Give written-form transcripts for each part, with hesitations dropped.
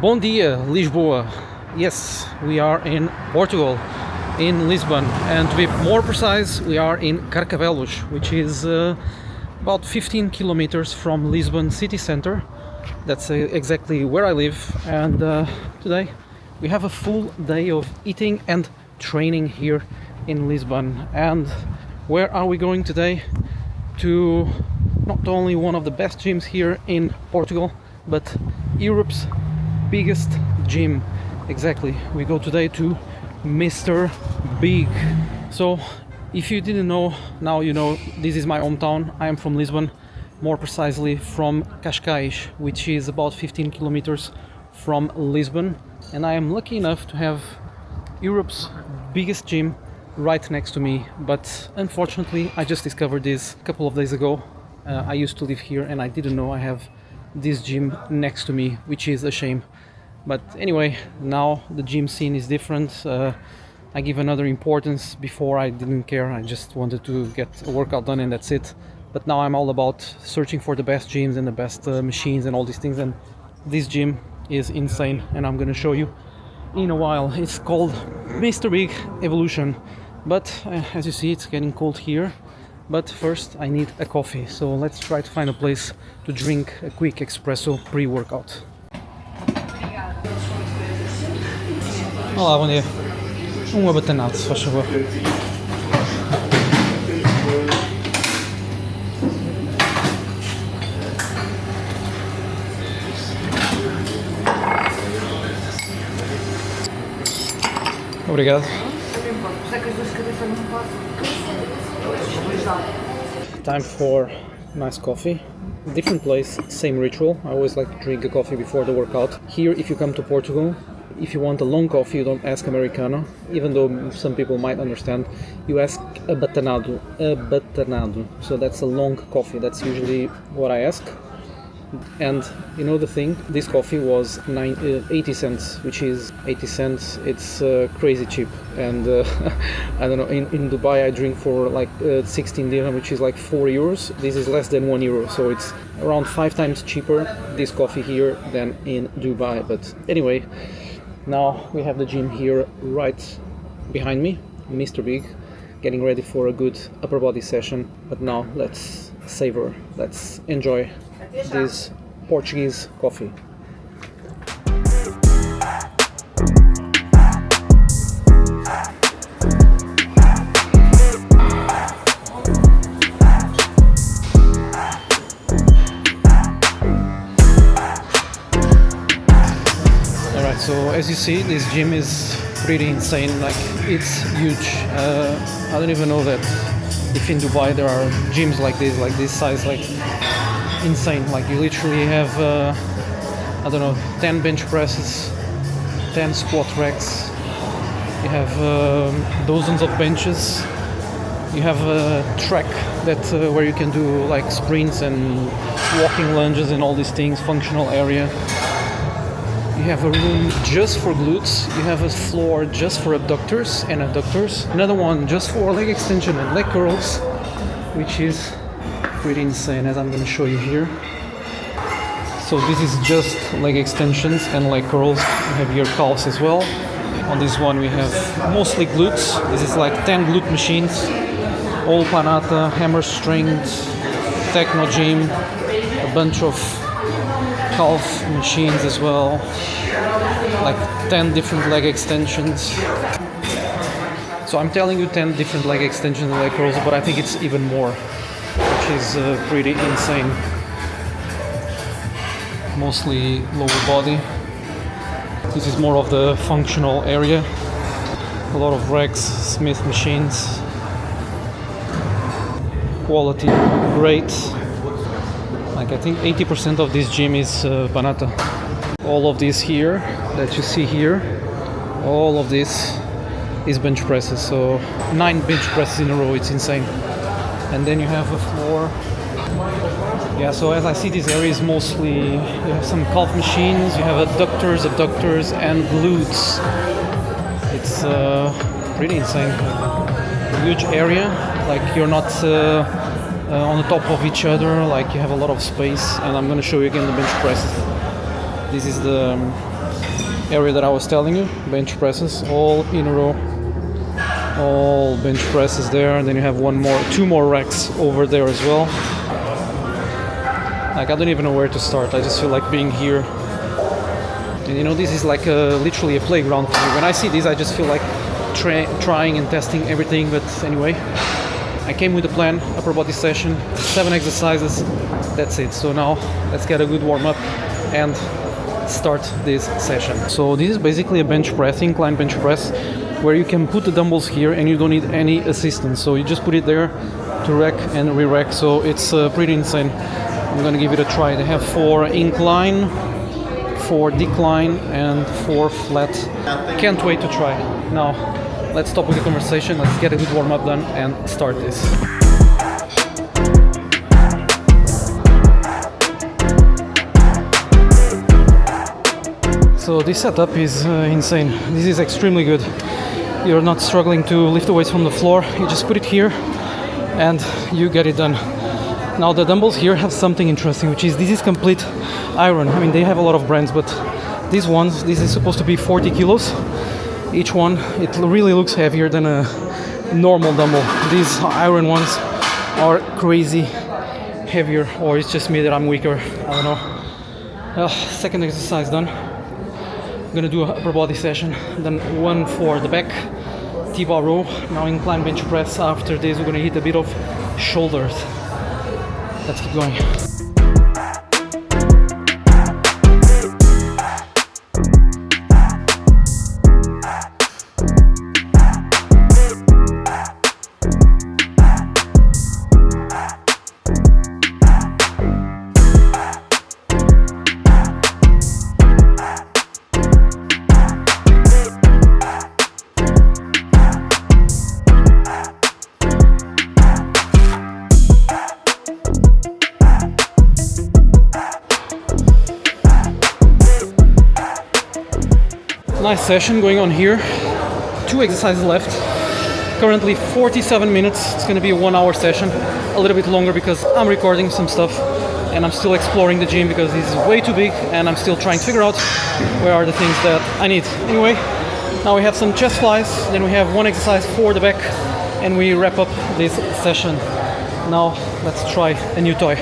Bom dia, Lisboa. Yes, we are in Portugal, in Lisbon, and to be more precise, we are in Carcavelos, which is about 15 kilometers from Lisbon city center. That's exactly where I live, and today we have a full day of eating and training here in Lisbon. And where are we going today? To not only one of the best gyms here in Portugal, but Europe's biggest gym. Exactly, we go today to Mr. Big. So if you didn't know, now you know. This is my hometown. I am from Lisbon, more precisely from Cascais, which is about 15 kilometers from Lisbon, and I am lucky enough to have Europe's biggest gym right next to me. But unfortunately I just discovered this a couple of days ago. I used to live here and I didn't know I have this gym next to me, which is a shame. But anyway, now the gym scene is different. I give another importance. Before I didn't care, I just wanted to get a workout done and that's it. But now I'm all about searching for the best gyms and the best machines and all these things, and this gym is insane and I'm gonna show you in a while. It's called Mr. Big Evolution, but as you see, it's getting cold here. But first I need a coffee, so let's try to find a place to drink a quick espresso pre-workout. Olá, bom dia. Abatanado, se faz favor. Obrigado. Time for nice coffee. Different place, same ritual. I always like to drink a coffee before the workout. Here, if you come to Portugal, if you want a long coffee, you don't ask Americano, even though some people might understand. You ask abatanado. So that's a long coffee. That's usually what I ask. And you know the thing, this coffee was 80 cents, which is 80 cents. It's crazy cheap. And I don't know, in Dubai I drink for like 16 dirham, which is like 4 euros. This is less than 1 euro, so it's around 5 times cheaper, this coffee here, than in Dubai. But anyway, now we have the gym here right behind me, Mr. Big, getting ready for a good upper body session. But now let's savor, let's enjoy this Portuguese coffee. Alright, so as you see, this gym is pretty insane. Like, it's huge. I don't even know that if in Dubai there are gyms like this size, like insane. Like, you literally have I don't know, 10 bench presses, 10 squat racks, you have dozens of benches, you have a track that where you can do like sprints and walking lunges and all these things, functional area. You have a room just for glutes, you have a floor just for abductors and adductors, another one just for leg extension and leg curls, which is pretty insane, as I'm going to show you here. So this is just leg extensions and leg curls. We have here calves as well. On this one we have mostly glutes. This is like 10 glute machines, all planata, hammer strength, techno gym, a bunch of calf machines as well, like 10 different leg extensions. So I'm telling you 10 different leg extensions and leg curls, but I think it's even more, which is pretty insane. Mostly lower body. This is more of the functional area. A lot of racks, Smith machines. Quality great. Like, I think 80% of this gym is Banata. All of this here that you see here, all of this is bench presses. So 9 bench presses in a row, it's insane. And then you have a floor. Yeah, so as I see, this area is mostly, you have some calf machines, you have abductors and glutes. It's pretty insane. Huge area, like you're not on the top of each other, like you have a lot of space. And I'm going to show you again the bench presses. This is the area that I was telling you. Bench presses, all in a row. All bench presses there, and then you have two more racks over there as well. Like, I don't even know where to start. I just feel like being here. And you know, this is like literally a playground for me. When I see this, I just feel like trying and testing everything. But anyway, I came with a plan, upper body session, 7 exercises. That's it. So now let's get a good warm up and start this session. So this is basically a bench press, incline bench press, where you can put the dumbbells here and you don't need any assistance. So you just put it there to rack and re-rack. So it's pretty insane. I'm gonna give it a try. They have 4 incline, 4 decline, and 4 flat. Can't wait to try. Now let's stop with the conversation. Let's get a good warm up done and start this. So this setup is insane. This is extremely good. You're not struggling to lift the weights from the floor. You just put it here and you get it done. Now the dumbbells here have something interesting, which is this is complete iron. I mean, they have a lot of brands, but these ones, this is supposed to be 40 kilos each one. It really looks heavier than a normal dumbbell. These iron ones are crazy heavier, or it's just me that I'm weaker. I don't know. Second exercise done. I'm gonna do a upper body session, then one for the back, T-bar row. Now incline bench press. After this, we're gonna hit a bit of shoulders. Let's keep going. Nice session going on here. 2 exercises left. Currently 47 minutes. It's gonna be a 1-hour session. A little bit longer because I'm recording some stuff and I'm still exploring the gym because this is way too big and I'm still trying to figure out where are the things that I need. Anyway, now we have some chest flies, then we have 1 exercise for the back, and we wrap up this session. Now let's try a new toy.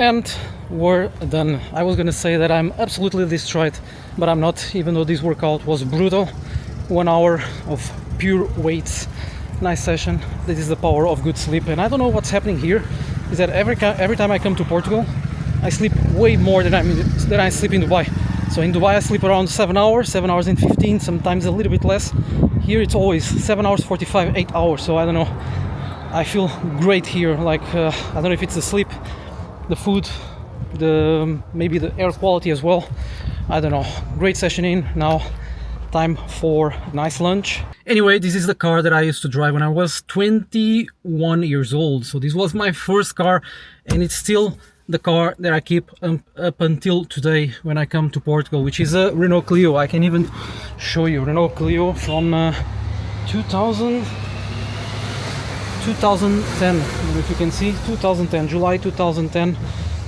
And we're done. I was gonna say that I'm absolutely destroyed, but I'm not, even though this workout was brutal. 1 hour of pure weights. Nice session. This is the power of good sleep. And I don't know what's happening here, is that every time I come to Portugal, I sleep way more than I sleep in Dubai. So in Dubai I sleep around 7 hours and 15, sometimes a little bit less. Here it's always 7 hours, 45, 8 hours. So I don't know. I feel great here. Like, I don't know if it's the sleep, the food, maybe the air quality as well. I don't know. Great session in. Now time for a nice lunch. Anyway, this is the car that I used to drive when I was 21 years old. So this was my first car, and it's still the car that I keep up until today when I come to Portugal, which is a Renault Clio. I can even show you Renault Clio from 2010. I don't know if you can see, 2010, July 2010.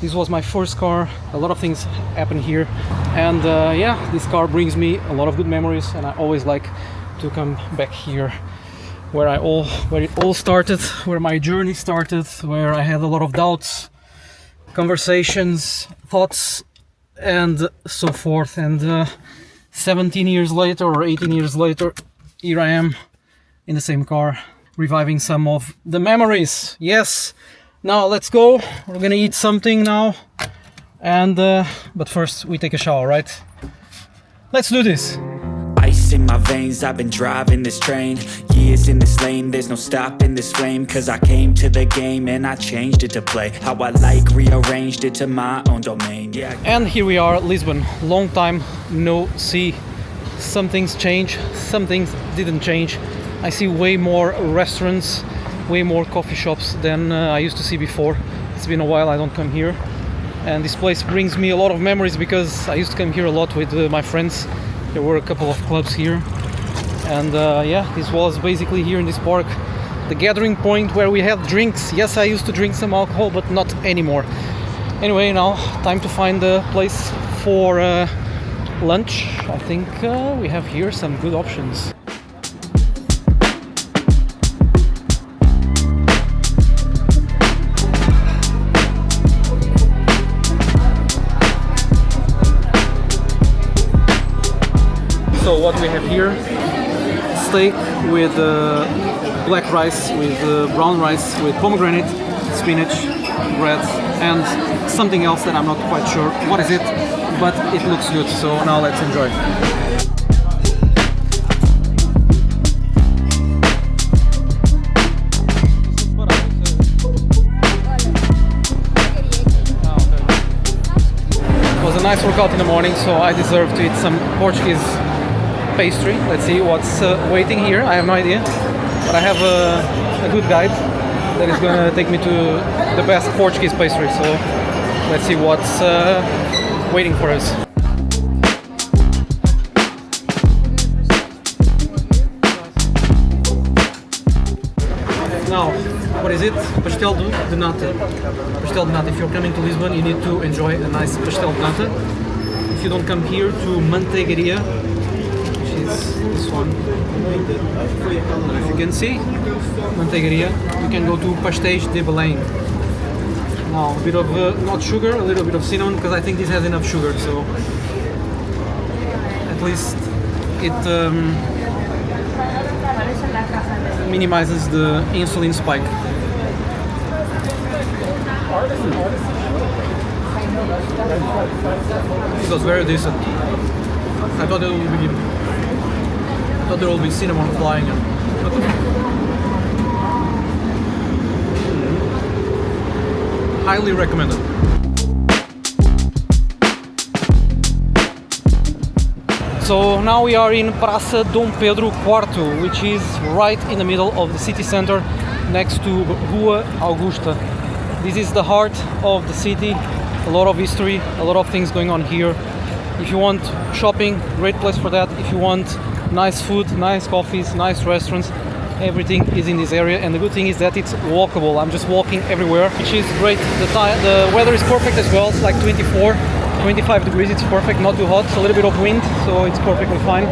This was my first car. A lot of things happen here, and yeah, this car brings me a lot of good memories, and I always like to come back here where it all started, where my journey started, where I had a lot of doubts, conversations, thoughts, and so forth. And 17 years later or 18 years later, here I am in the same car, reviving some of the memories. Yes, now let's go. We're gonna eat something now, and but first we take a shower, right? Let's do this. Ice in my veins, I've been driving this train. Years in this lane, there's no stopping this flame. Cause I came to the game and I changed it to play how I like, rearranged it to my own domain. Yeah. And here we are, Lisbon. Long time no see. Some things change, some things didn't change. I see way more restaurants, way more coffee shops than I used to see before. It's been a while I don't come here. and this place brings me a lot of memories because I used to come here a lot with my friends. There were a couple of clubs here, and yeah, this was basically here in this park the gathering point where we had drinks. Yes, I used to drink some alcohol, but not anymore. Anyway, now time to find a place for lunch. I think we have here some good options. So what we have here, steak with black rice, with brown rice, with pomegranate, spinach, bread, and something else that I'm not quite sure what is it, but it looks good. So now let's enjoy. It was a nice workout in the morning, so I deserve to eat some Portuguese pastry. Let's see what's waiting here. I have no idea, but I have a good guide that is going to take me to the best Portuguese pastry. So let's see what's waiting for us. Now, what is it? Pastel de Nata. Pastel de Nata. If you're coming to Lisbon, you need to enjoy a nice pastel de nata. If you don't come here to Manteigaria, this one, if you can see Manteigaria, you can go to Pastéis de Belém. Now a bit of not sugar, a little bit of cinnamon, because I think this has enough sugar, so at least it minimizes the insulin spike. It was very decent. I thought there will be cinnamon flying in. Highly recommended. So now we are in Praça Dom Pedro IV, which is right in the middle of the city center, next to Rua Augusta. This is the heart of the city. A lot of history, a lot of things going on here. If you want shopping, great place for that. If you want nice food, nice coffees, nice restaurants, everything is in this area. And the good thing is that it's walkable. I'm just walking everywhere, which is great. The weather is perfect as well. It's like 24, 25 degrees. It's perfect, not too hot. It's a little bit of wind, so it's perfectly fine.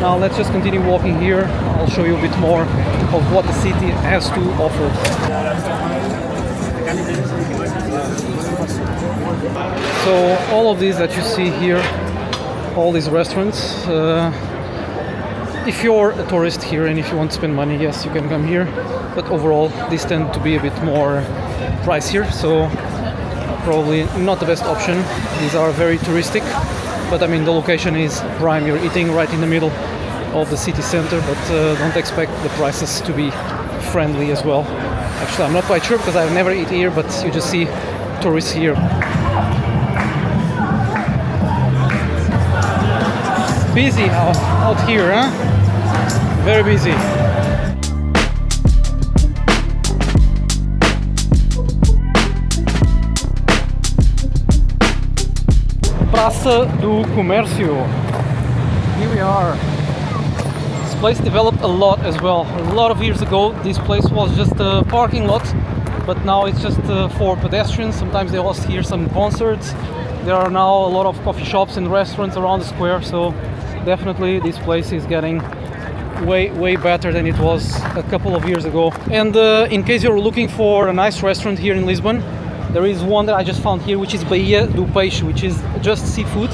Now let's just continue walking here. I'll show you a bit more of what the city has to offer. So all of these that you see here, all these restaurants, if you're a tourist here and if you want to spend money, yes, you can come here, but overall these tend to be a bit more pricier, so probably not the best option. These are very touristic, but I mean the location is prime. You're eating right in the middle of the city center, but don't expect the prices to be friendly as well. Actually, I'm not quite sure because I've never eaten here, but you just see tourists here. Busy out here, huh? Very busy. Praça do Comércio. Here we are. This place developed a lot as well. A lot of years ago, this place was just a parking lot, but now it's just for pedestrians. Sometimes they host here some concerts. There are now a lot of coffee shops and restaurants around the square, so definitely this place is getting way better than it was a couple of years ago. And in case you're looking for a nice restaurant here in Lisbon, there is one that I just found here, which is Bairro Alto, which is just seafood.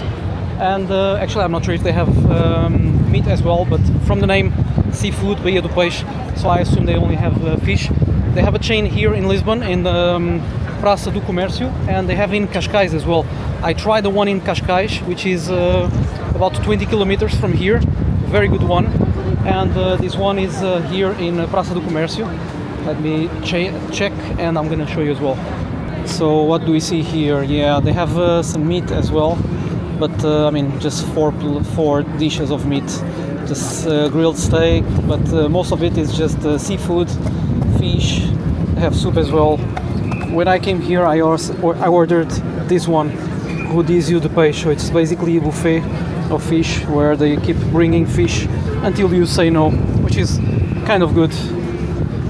And actually I'm not sure if they have meat as well, but from the name seafood, Bairro Alto, so I assume they only have fish. They have a chain here in Lisbon, in the Praça do Comércio, and they have in Cascais as well. I tried the one in Cascais, which is about 20 kilometers from here, very good one. And this one is here in Praça do Comércio. Let me check and I'm gonna show you as well. So what do we see here? Yeah, they have some meat as well, but I mean just four dishes of meat, just grilled steak, but most of it is just seafood, fish. They have soup as well. When I came here, I ordered this one, rodízio de peixe. So it's basically a buffet of fish where they keep bringing fish until you say no, which is kind of good.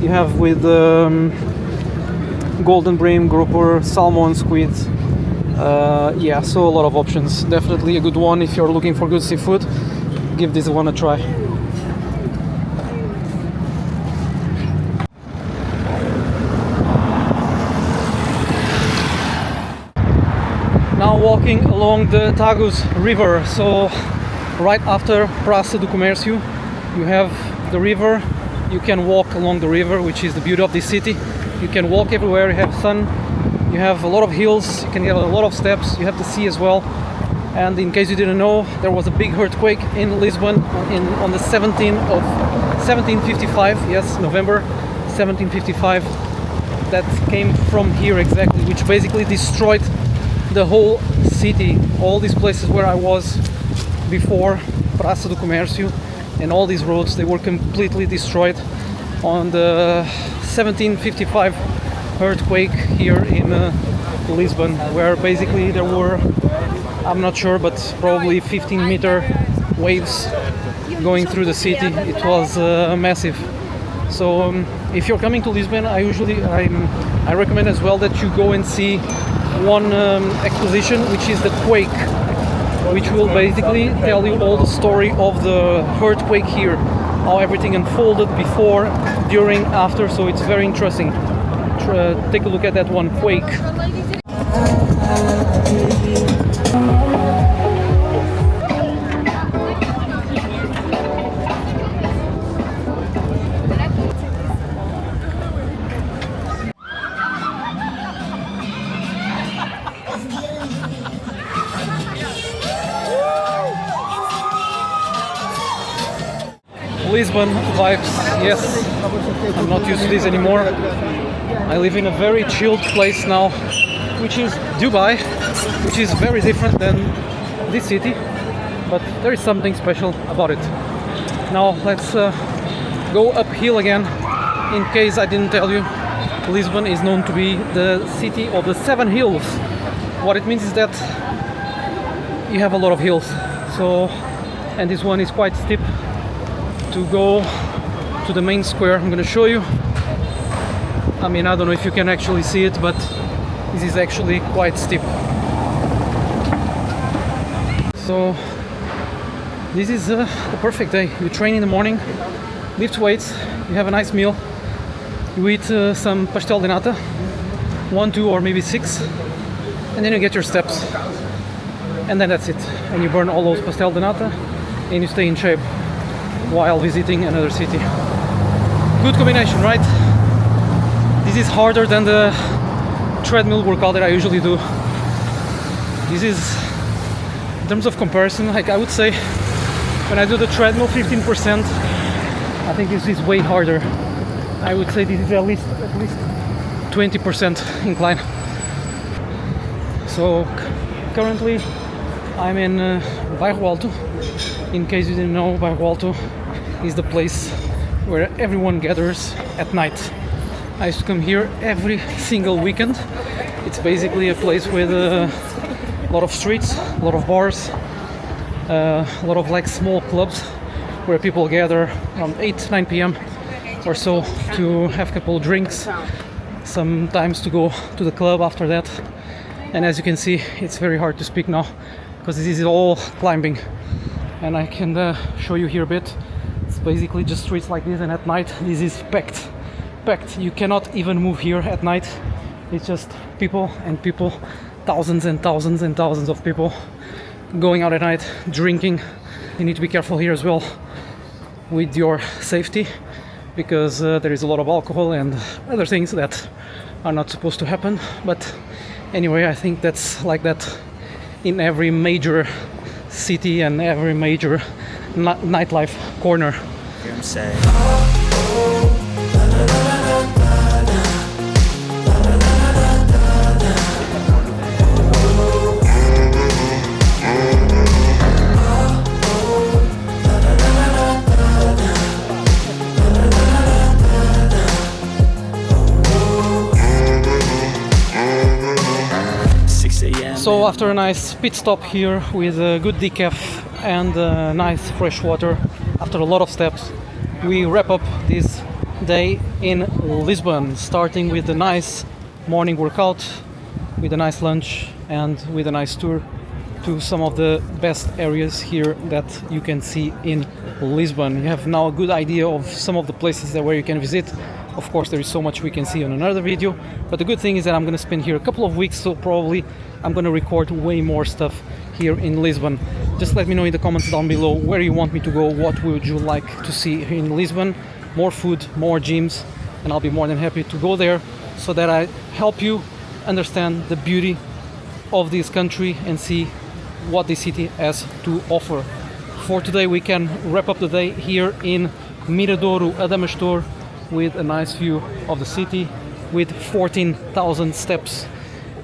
You have with golden bream, grouper, salmon, squid. Yeah, so a lot of options. Definitely a good one if you're looking for good seafood. Give this one a try. Now walking along the Tagus river. So right after Praça do Comércio, you have the river. You can walk along the river, which is the beauty of this city. You can walk everywhere, you have sun, you have a lot of hills, you can get a lot of steps, you have the sea as well. And in case you didn't know, there was a big earthquake in Lisbon on the 17th of 1755, yes, November 1755. That came from here exactly, which basically destroyed the whole city. All these places where I was before, Praça do Comércio, and all these roads, they were completely destroyed on the 1755 earthquake here in Lisbon, where basically there were, I'm not sure, but probably 15-meter waves going through the city. It was massive. So if you're coming to Lisbon, I recommend as well that you go and see one exposition, which is the quake, which will basically tell you all the story of the earthquake here, how everything unfolded before, during, after. So it's very interesting. Take a look at that one, quake. Lisbon vibes, yes. I'm not used to this anymore. I live in a very chilled place now, which is Dubai, which is very different than this city, but there is something special about it. Now let's go uphill again. In case I didn't tell you, Lisbon is known to be the city of the 7 hills. What it means is that you have a lot of hills. So, and this one is quite steep. To go to the main square, I'm gonna show you. I mean, I don't know if you can actually see it, but this is actually quite steep. So this is the perfect day. You train in the morning, lift weights, you have a nice meal, you eat some Pastel de Nata, 1, 2 or maybe 6, and then you get your steps, and then that's it. And you burn all those Pastel de Nata and you stay in shape while visiting another city. Good combination, right? This is harder than the treadmill workout that I usually do. This is, in terms of comparison, like I would say, when I do the treadmill 15%, I think this is way harder. I would say this is at least 20% incline. So currently I'm in Bairro Alto. In case you didn't know, Bairro Alto is the place where everyone gathers at night. I used to come here every single weekend. It's basically a place with a lot of streets, a lot of bars, a lot of like small clubs where people gather around 8-9 p.m. or so to have a couple of drinks, sometimes to go to the club after that. And as you can see, it's very hard to speak now because this is all climbing. And I can show you here a bit. It's basically just streets like this, and at night this is packed. You cannot even move here at night. It's just people and people, thousands and thousands and thousands of people going out at night, drinking. You need to be careful here as well with your safety, because there is a lot of alcohol and other things that are not supposed to happen. But anyway, I think that's like that in every major city and every major nightlife corner. Hear him say, 6 a.m. after a nice pit stop here with a good decaf and nice fresh water, after a lot of steps, we wrap up this day in Lisbon, starting with a nice morning workout, with a nice lunch and with a nice tour to some of the best areas here that you can see in Lisbon. You have now a good idea of some of the places where you can visit. Of course, there is so much we can see on another video, but the good thing is that I'm going to spend here a couple of weeks, so probably I'm going to record way more stuff here in Lisbon. Just let me know in the comments down below where you want me to go, what would you like to see here in Lisbon. More food, more gyms, and I'll be more than happy to go there so that I help you understand the beauty of this country and see what this city has to offer. For today we can wrap up the day here in Miradouro Adamastor with a nice view of the city, with 14,000 steps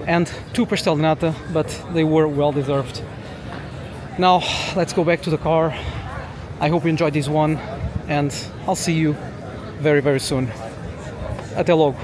and 2 Pastel de Nata, but they were well deserved. Now let's go back to the car. I hope you enjoyed this one, and I'll see you very soon. Até logo.